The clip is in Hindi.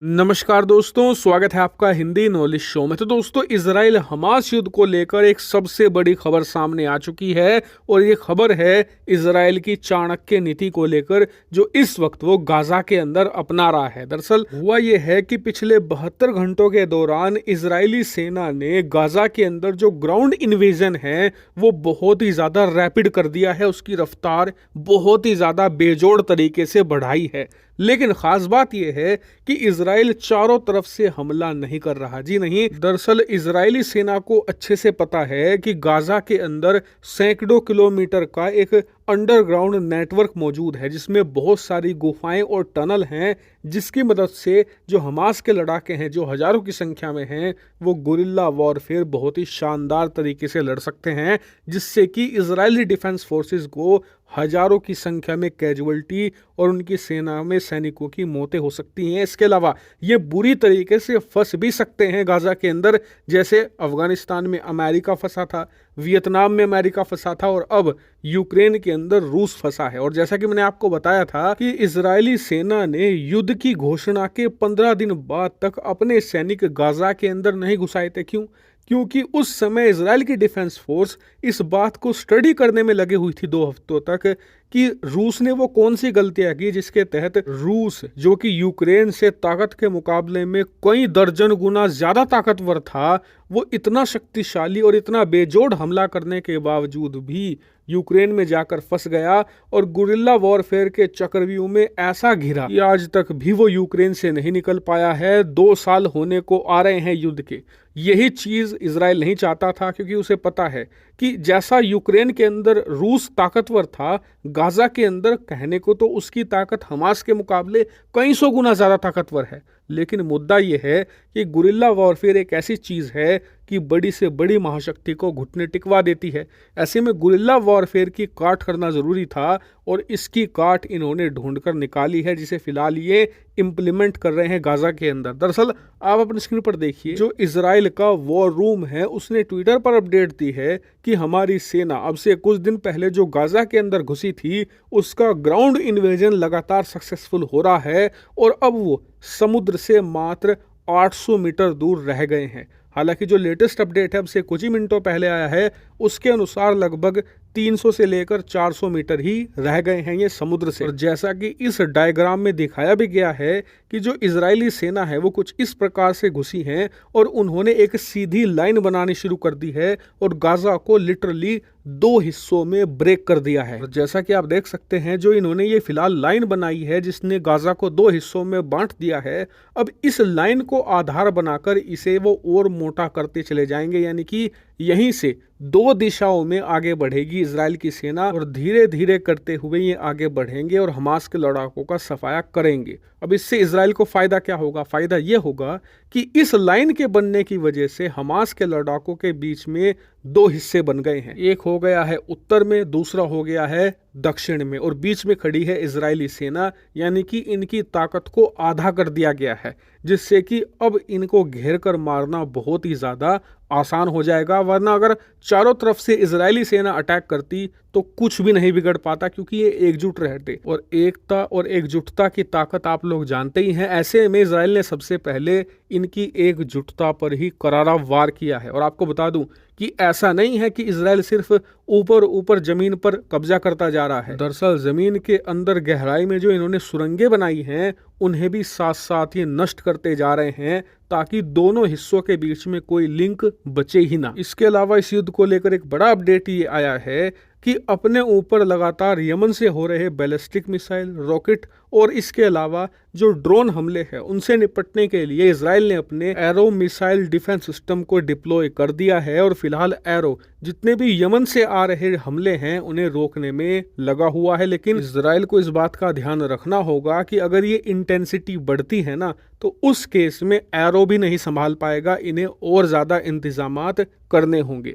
नमस्कार दोस्तों, स्वागत है आपका हिंदी नॉलेज शो में। तो दोस्तों, इजराइल हमास युद्ध को लेकर एक सबसे बड़ी खबर सामने आ चुकी है और ये खबर है इजराइल की चाणक्य नीति को लेकर जो इस वक्त वो गाजा के अंदर अपना रहा है। दरअसल हुआ ये है कि पिछले 72 घंटों के दौरान इजरायली सेना ने गाजा के अंदर जो ग्राउंड इन्वेजन है वो बहुत ही ज़्यादा रैपिड कर दिया है। उसकी रफ्तार बहुत ही ज़्यादा बेजोड़ तरीके से बढ़ाई है। लेकिन खास बात यह है कि इजराइल चारों तरफ से हमला नहीं कर रहा। जी नहीं, दरअसल इजरायली सेना को अच्छे से पता है कि गाजा के अंदर सैकड़ों किलोमीटर का एक अंडरग्राउंड नेटवर्क मौजूद है जिसमें बहुत सारी गुफाएं और टनल हैं, जिसकी मदद से जो हमास के लड़ाके हैं जो हजारों की संख्या में हैं वो गुरिल्ला वॉरफेयर बहुत ही शानदार तरीके से लड़ सकते हैं, जिससे कि इजरायली डिफेंस फोर्सेस को हजारों की संख्या में कैजुअल्टी और उनकी सेना में सैनिकों की मौतें हो सकती हैं। इसके अलावा ये बुरी तरीके से फंस भी सकते हैं गाजा के अंदर, जैसे अफगानिस्तान में अमेरिका फंसा था, वियतनाम में अमेरिका फंसा था और अब यूक्रेन के अंदर रूस फंसा है। और जैसा कि मैंने आपको बताया था कि इजरायली सेना ने युद्ध की घोषणा के 15 दिन बाद तक अपने सैनिक गाजा के अंदर नहीं घुसाए थे। क्योंकि उस समय इजराइल की डिफेंस फोर्स इस बात को स्टडी करने में लगी हुई थी 2 हफ्तों तक कि रूस ने वो कौन सी गलतियां की जिसके तहत रूस, जो कि यूक्रेन से ताकत के मुकाबले में कई दर्जन गुना ज्यादा ताकतवर था, वो इतना शक्तिशाली और इतना बेजोड़ हमला करने के बावजूद भी यूक्रेन में जाकर फंस गया और गुरिल्ला वॉरफेयर के चक्रव्यूह में ऐसा घिरा कि आज तक भी वो यूक्रेन से नहीं निकल पाया है। 2 साल होने को आ रहे हैं युद्ध के। यही चीज इजराइल नहीं चाहता था, क्योंकि उसे पता है कि जैसा यूक्रेन के अंदर रूस ताकतवर था, गाजा के अंदर कहने को तो उसकी ताकत हमास के मुकाबले कई सौ गुना ज्यादा ताकतवर है। लेकिन मुद्दा यह है कि गुरिल्ला वॉरफेयर एक ऐसी चीज है कि बड़ी से बड़ी महाशक्ति को घुटने टिकवा देती है। ऐसे में गुरिल्ला वॉरफेयर की काट करना जरूरी था और इसकी काट इन्होंने ढूंढकर निकाली है, जिसे फिलहाल ये इंप्लीमेंट कर रहे हैं गाजा के अंदर। दरअसल आप अपनी स्क्रीन पर देखिए, जो इजराइल का वॉर रूम है उसने ट्विटर पर अपडेट दी है कि हमारी सेना अब से कुछ दिन पहले जो गाजा के अंदर घुसी थी उसका ग्राउंड इन्वेजन लगातार सक्सेसफुल हो रहा है और अब वो समुद्र से मात्र 800 मीटर दूर रह गए हैं। हालांकि जो लेटेस्ट अपडेट है अब से कुछ ही मिनटों पहले आया है, उसके अनुसार लगभग 300 से लेकर 400 मीटर ही रह गए हैं ये समुद्र से। और जैसा कि इस डायग्राम में दिखाया भी गया है कि जो इजरायली सेना है वो कुछ इस प्रकार से घुसी है और उन्होंने एक सीधी लाइन बनानी शुरू कर दी है और गाजा को लिटरली 2 हिस्सों में ब्रेक कर दिया है। और जैसा कि आप देख सकते हैं, जो इन्होंने ये फिलहाल लाइन बनाई है जिसने गाजा को 2 हिस्सों में बांट दिया है, अब इस लाइन को आधार बनाकर इसे वो और मोटा करते चले जाएंगे, यानी कि यहीं से 2 दिशाओं में आगे बढ़ेगी इजराइल की सेना और धीरे धीरे करते हुए ये आगे बढ़ेंगे और हमास के लड़ाकों का सफाया करेंगे। अब इससे इजराइल को फायदा क्या होगा? फायदा ये होगा कि इस लाइन के बनने की वजह से हमास के लड़ाकों के बीच में 2 हिस्से बन गए हैं। एक हो गया है उत्तर में, दूसरा हो गया है दक्षिण में, और बीच में खड़ी है इजरायली सेना, यानी कि इनकी ताकत को आधा कर दिया गया है, जिससे कि अब इनको घेर कर मारना बहुत ही ज्यादा आसान हो जाएगा। वरना अगर चारों तरफ से इजरायली सेना अटैक करती तो कुछ भी नहीं बिगड़ पाता, क्योंकि ये एकजुट रहते और एकता और एकजुटता की ताकत आप लोग जानते ही हैं। ऐसे में इजराइल ने सबसे पहले इनकी एकजुटता पर ही करारा वार किया है। और आपको बता दूं कि ऐसा नहीं है कि इजराइल सिर्फ ऊपर ऊपर जमीन पर कब्जा करता जा रहा है। दरअसल जमीन के अंदर गहराई में जो इन्होंने सुरंगें बनाई हैं उन्हें भी साथ साथ ये नष्ट करते जा रहे हैं, ताकि दोनों हिस्सों के बीच में कोई लिंक बचे ही ना। इसके अलावा इस युद्ध को लेकर एक बड़ा अपडेट ये आया है कि अपने ऊपर लगातार यमन से हो रहे बैलिस्टिक मिसाइल, रॉकेट और इसके अलावा जो ड्रोन हमले हैं उनसे निपटने के लिए इजराइल ने अपने एरो मिसाइल डिफेंस सिस्टम को डिप्लॉय कर दिया है और फिलहाल एरो जितने भी यमन से आ रहे हमले हैं उन्हें रोकने में लगा हुआ है। लेकिन इजराइल को इस बात का ध्यान रखना होगा कि अगर ये इंटेंसिटी बढ़ती है ना तो उस केस में एरो भी नहीं संभाल पाएगा, इन्हें और ज्यादा इंतजामात करने होंगे।